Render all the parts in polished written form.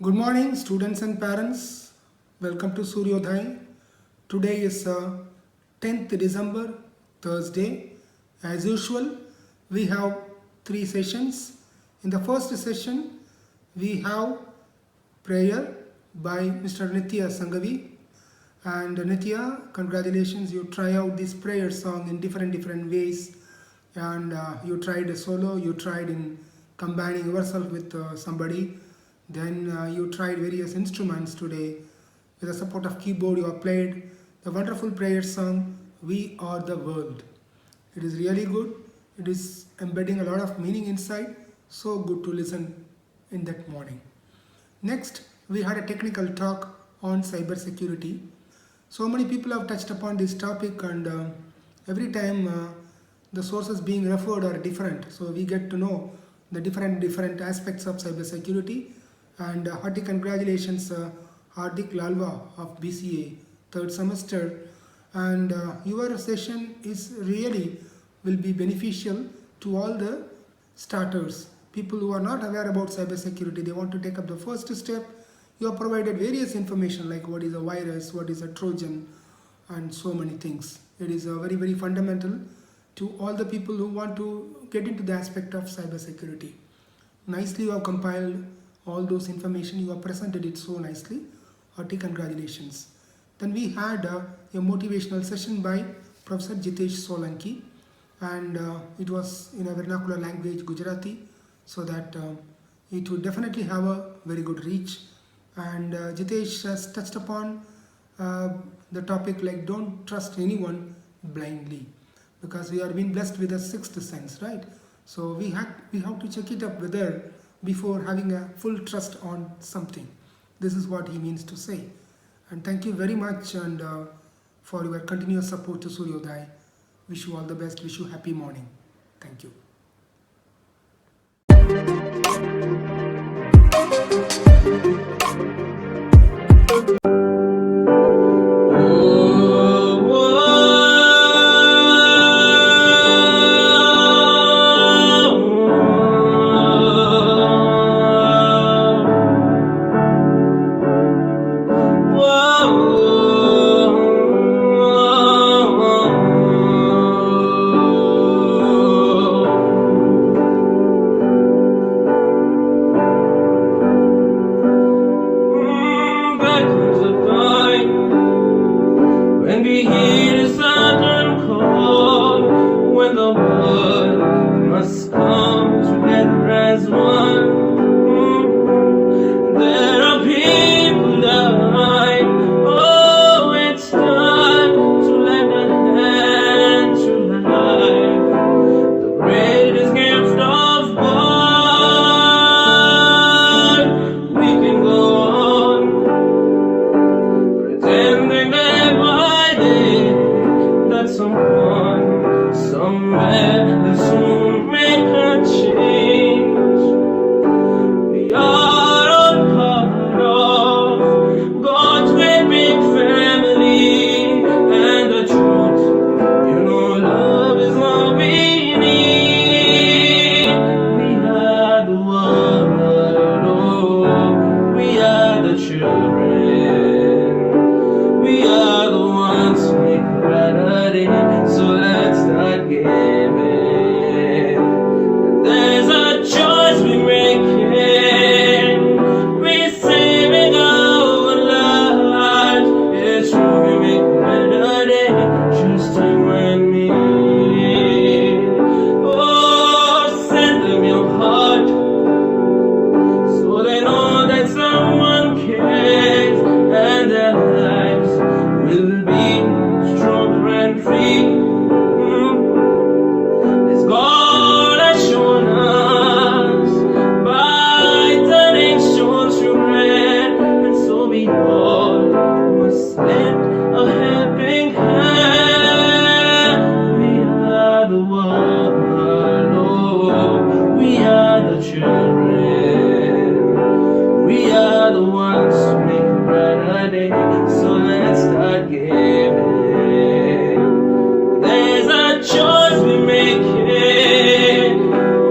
Good morning, students and parents. Welcome to Suryodhai. Today is 10th December, Thursday. As usual, we have three sessions. In the first session, we have prayer by Mr. Nitya Sangavi. And Nitya, congratulations, you try out this prayer song in different ways. And you tried a solo, you tried in combining yourself with somebody. Then you tried various instruments today. With the support of keyboard, you have played the wonderful prayer song, We Are the World. It is really good. It is embedding a lot of meaning inside. So good to listen in that morning. Next, we had a technical talk on cyber security. So many people have touched upon this topic, and every time the sources being referred are different. So we get to know the different aspects of cyber security. And hearty congratulations, Hardik Lalwa of BCA, third semester. And your session is really will be beneficial to all the starters, people who are not aware about cyber security. They want to take up the first step. You have provided various information like what is a virus, what is a Trojan, and so many things. It is very fundamental to all the people who want to get into the aspect of cyber security. Nicely you have compiled all those information, you have presented it so nicely. Hearty congratulations. Then we had a motivational session by Professor Jitesh Solanki, and it was in a vernacular language, Gujarati, so that it would definitely have a very good reach. And Jitesh has touched upon the topic like don't trust anyone blindly, because we are being blessed with a sixth sense, right? So we have to check it up whether before having a full trust on something. This is what he means to say. And thank you very much and for your continuous support to Suryodhai. Wish you all the best. Wish you happy morning. Thank you.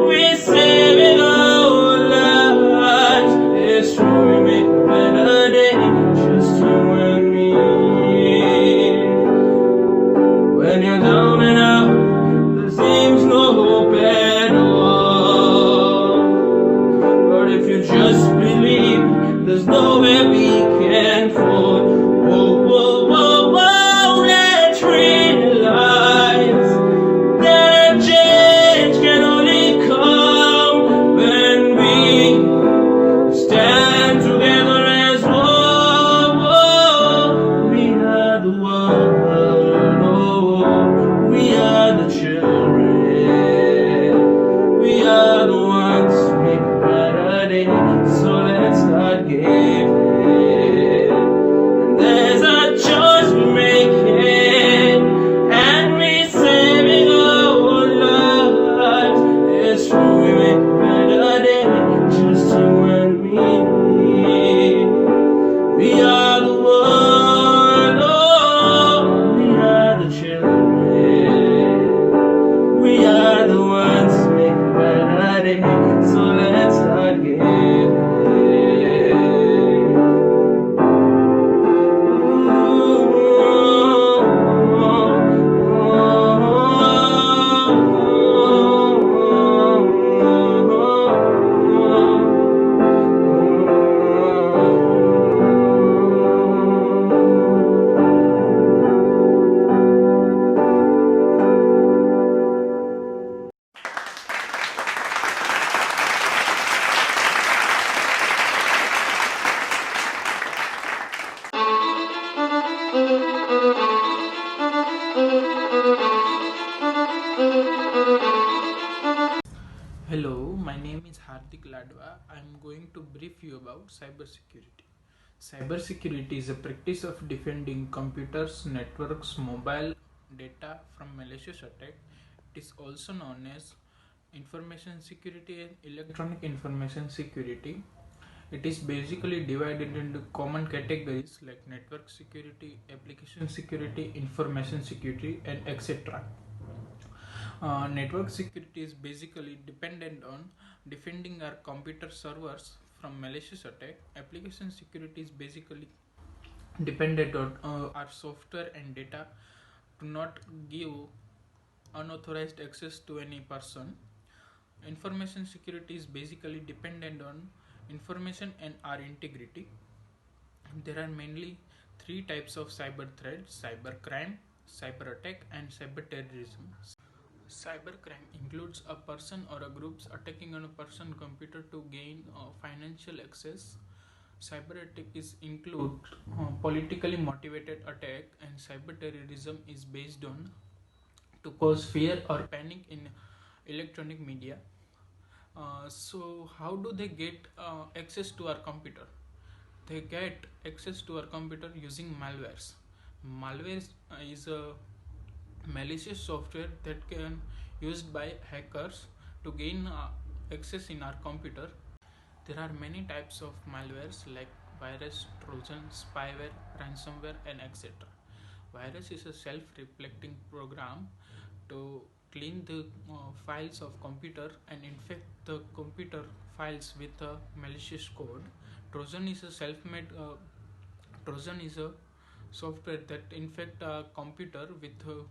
We saving our lives. It's true, we make There's a choice we making, and we saving our lives. It's true, we make a better day, just you and me. We are the world, oh, we are the children. We are the ones who make a better day, so let's start giving. Hello, my name is Hardik Ladwa. I am going to brief you about cybersecurity. Cybersecurity is a practice of defending computers, networks, mobile data from malicious attack. It is also known as information security and electronic information security. It is basically divided into common categories like network security, application security, information security, and etc. Network security is basically dependent on defending our computer servers from malicious attack. Application security is basically dependent on our software and data to not give unauthorized access to any person. Information security is basically dependent on information and our integrity. There are mainly three types of cyber threats: cybercrime, cyber attack, and cyber terrorism. Cybercrime includes a person or a groups attacking on a person's computer to gain financial access. Cyber attack is include politically motivated attack, and cyber terrorism is based on to cause fear or panic in electronic media. So how do they get access to our computer? They get access to our computer using malwares. Malware is a malicious software that can used by hackers to gain access in our computer. There are many types of malwares like virus, trojan, spyware, ransomware, and etc. Virus is a self-reflecting program to clean the files of computer and infect the computer files with a malicious code. Trojan is a self-made Trojan is a software that infect a computer with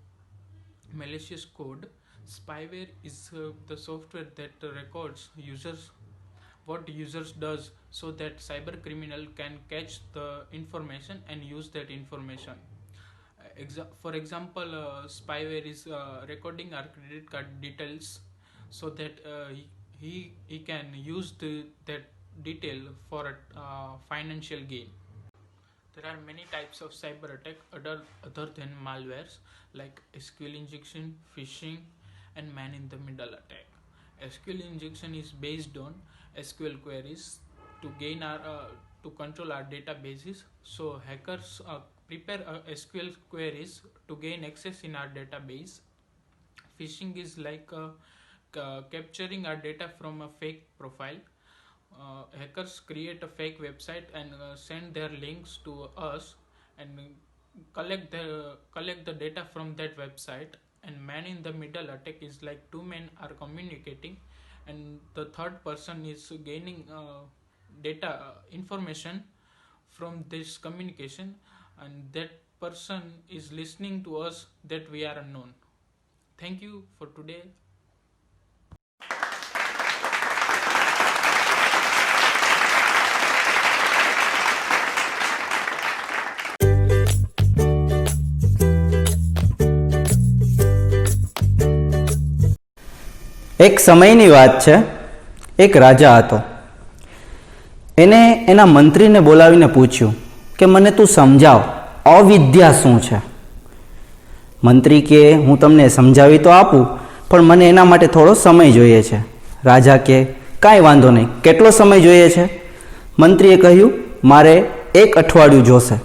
malicious code. Spyware is the software that records users what users does so that cyber criminal can catch the information and use that information. For example, spyware is recording our credit card details so that he can use that detail for a financial gain. There are many types of cyber attack other than malwares like SQL injection, phishing, and man-in-the-middle attack. SQL injection is based on SQL queries to gain our to control our databases. So hackers prepare SQL queries to gain access in our database. Phishing is like capturing our data from a fake profile. Hackers create a fake website and send their links to us and collect the data from that website. And man in the middle attack is like two men are communicating and the third person is gaining data information from this communication, and that person is listening to us that we are unknown. Thank you for today. એક સમયની વાત છે. એક રાજા હતો. એને એના મંત્રીને બોલાવીને પૂછ્યું કે મને તું સમજાવ અવિદ્યા શું છે. મંત્રી કે હું તમને સમજાવી તો આપું પણ મને એના માટે થોડો સમય જોઈએ છે. રાજા કે કાંઈ વાંધો નહીં, કેટલો સમય જોઈએ છે? મંત્રીએ કહ્યું મારે 1 અઠવાડિયું જોશે.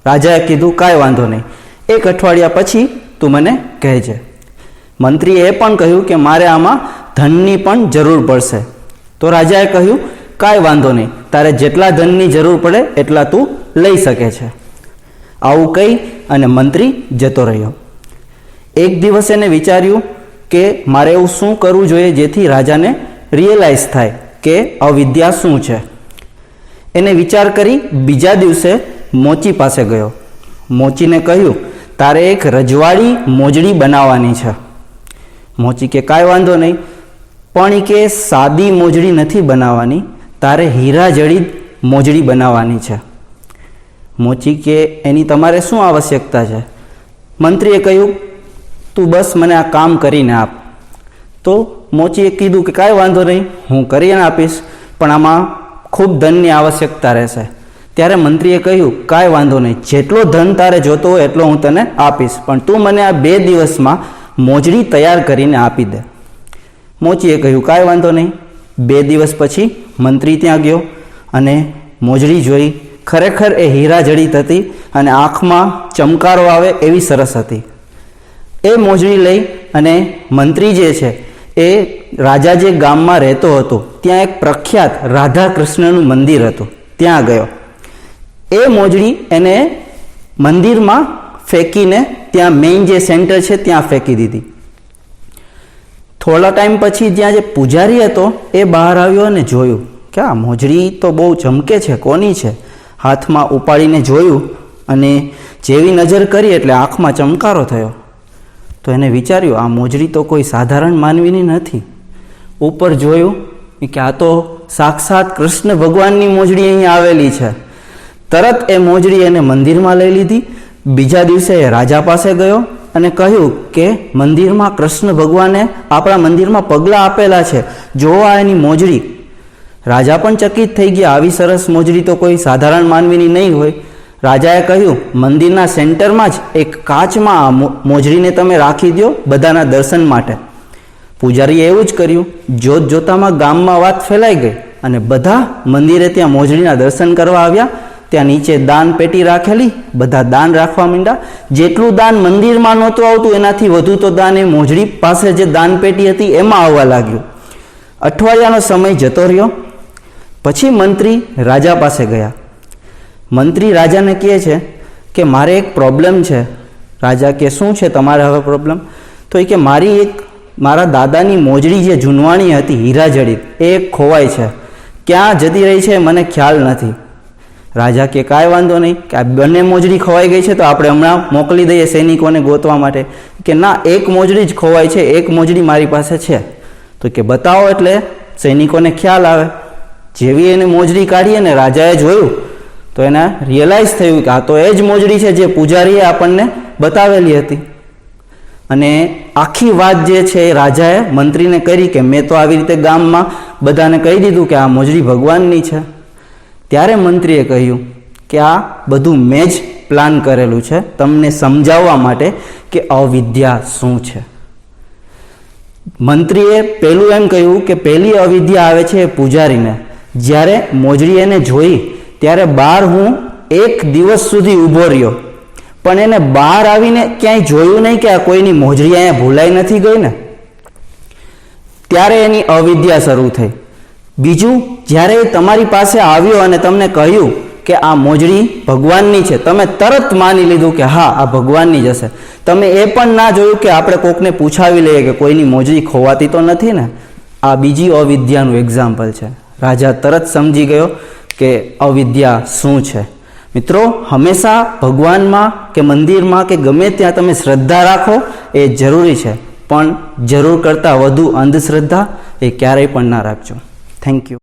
રાજાએ કીધું કાંઈ વાંધો નહીં, 1 અઠવાડિયા પછી તું મને કહેજે. મંત્રીએ એ પણ કહ્યું કે મારે આમાં ધનની પણ જરૂર પડશે. તો રાજાએ કહ્યું કાંઈ વાંધો નહીં, તારે જેટલા ધનની જરૂર પડે એટલા તું લઈ શકે છે. આવું કહી અને મંત્રી જતો રહ્યો. એક દિવસ એને વિચાર્યું કે મારે એવું શું કરવું જોઈએ જેથી રાજાને રિયલાઇઝ થાય કે અવિદ્યા શું છે. એને વિચાર કરી બીજા દિવસે મોચી પાસે ગયો. મોચીને કહ્યું તારે એક રજવાડી મોજડી બનાવવાની છે. મોચી કે કાંઈ વાંધો નહીં, પણ કે સાદી મોજડી નથી બનાવવાની, તારે હીરા જડિત મોજડી બનાવવાની છે. મોચી કે એની તમારે શું આવશ્યકતા છે? મંત્રીએ કહ્યું તું બસ મને આ કામ કરીને આપ. તો મોચીએ કીધું કે કાંઈ વાંધો નહીં, હું કરીને આપીશ, પણ આમાં ખૂબ ધનની આવશ્યકતા રહેશે. ત્યારે મંત્રીએ કહ્યું કાંઈ વાંધો નહીં, જેટલો ધન તારે જોતો હોય એટલો હું તને આપીશ, પણ તું મને આ 2 દિવસમાં મોજડી તૈયાર કરીને આપી દે. મોચીએ કહ્યું કાંઈ વાંધો નહીં. 2 દિવસ પછી મંત્રી ત્યાં ગયો અને મોજડી જોઈ. ખરેખર એ હીરા જડિત હતી અને આંખમાં ચમકારો આવે એવી સરસ હતી. એ મોજડી લઈ અને મંત્રી જે છે એ રાજા જે ગામમાં રહેતો હતો ત્યાં એક પ્રખ્યાત રાધા કૃષ્ણનું મંદિર હતું, ત્યાં ગયો. એ મોજડી એને મંદિરમાં ફેંકીને ત્યાં મેઇન જે સેન્ટર છે ત્યાં ફેંકી દીધી. થોડા ટાઈમ પછી ત્યાં જે પૂજારી હતો એ બહાર આવ્યો અને જોયું કે આ મોજડી તો બહુ ચમકે છે, કોની છે? હાથમાં ઉપાડીને જોયું અને જેવી નજર કરી એટલે આંખમાં ચમકારો થયો. તો એને વિચાર્યું આ મોજડી તો કોઈ સાધારણ માનવીની નથી. ઉપર જોયું કે આ તો સાક્ષાત કૃષ્ણ ભગવાનની મોજડી અહીં આવેલી છે. તરત એ મોજડી એને મંદિરમાં લઈ લીધી. બીજા દિવસે એ રાજા પાસે ગયો અને કહ્યું કે મંદિરમાં કૃષ્ણ ભગવાને આપણા મંદિરમાં પગલાં આપેલા છે, જોવો આ એની મોજડી. રાજા પણ ચકિત થઈ ગયા, આવી સરસ મોજડી તો કોઈ સાધારણ માનવીની નહીં હોય. રાજાએ કહ્યું મંદિરના સેન્ટરમાં જ એક કાચમાં આ મોજડીને તમે રાખી દો બધાના દર્શન માટે. પૂજારીએ એવું જ કર્યું. જોત જોતામાં ગામમાં વાત ફેલાઈ ગઈ અને બધા મંદિરે ત્યાં મોજડીના દર્શન કરવા આવ્યા. ત્યાં નીચે દાન પેટી રાખેલી, બધા દાન રાખવા માંડ્યા. જેટલું દાન મંદિરમાં નહોતું આવતું એનાથી વધુ તો દાન એ મોજડી પાસે જે દાન પેટી હતી એમાં આવવા લાગ્યું. અઠવાડિયાનો સમય જતો રહ્યો. પછી મંત્રી રાજા પાસે ગયા. મંત્રી રાજાને કહે છે કે મારે એક પ્રોબ્લેમ છે. રાજા કે શું છે તમારે હવે પ્રોબ્લેમ? તો એ કે મારા દાદાની મોજડી જે જૂનવાણી હતી હીરા જડિત એ ખોવાઈ છે, ક્યાં જતી રહી છે મને ખ્યાલ નથી. રાજા કે કાંઈ વાંધો નહીં, કે આ બંને મોજડી ખોવાઈ ગઈ છે તો આપણે હમણાં મોકલી દઈએ સૈનિકોને ગોતવા માટે. કે ના, એક મોજડી જ ખોવાઈ છે, એક મોજડી મારી પાસે છે. તો કે બતાવો. એટલે સૈનિકોને ખ્યાલ આવે. જેવી એને મોજડી કાઢી અને રાજાએ જોયું તો એને રિયલાઇઝ થયું કે આ તો એ જ મોજડી છે જે પૂજારીએ આપણને બતાવેલી હતી. અને આખી વાત જે છે એ રાજાએ મંત્રીને કરી કે મેં તો આવી રીતે ગામમાં બધાને કહી દીધું કે આ મોજડી ભગવાનની છે. ત્યારે મંત્રીએ કહ્યું કે આ બધું મેં જ પ્લાન કરેલું છે તમને સમજાવવા માટે કે અવિદ્યા શું છે. મંત્રીએ પહેલું એમ કહ્યું કે પહેલી અવિદ્યા આવે છે એ પૂજારીને. જ્યારે મોજડી એને જોઈ ત્યારે બહાર હું 1 દિવસ સુધી ઊભો રહ્યો, પણ એને બહાર આવીને ક્યાંય જોયું નહીં કે આ કોઈની મોજડી અહીંયા ભૂલાઈ નથી ગઈ ને. ત્યારે એની અવિદ્યા શરૂ થઈ. બીજું, જ્યારે તમારી પાસે આવ્યો અને તમને કહ્યું કે આ મોજડી ભગવાનની છે, તમે તરત માની લીધું કે હા આ ભગવાનની જ હશે. તમે એ પણ ના જોયું કે આપણે કોકને પૂછાવી લઈએ કે કોઈની મોજડી ખોવાતી તો નથી ને. આ બીજી અવિદ્યાનું એક્ઝામ્પલ છે. રાજા તરત સમજી ગયો કે અવિદ્યા શું છે. મિત્રો, હંમેશા ભગવાનમાં કે મંદિરમાં કે ગમે ત્યાં તમે શ્રદ્ધા રાખો એ જરૂરી છે, પણ જરૂર કરતાં વધુ અંધશ્રદ્ધા એ ક્યારેય પણ ના રાખજો. Thank you.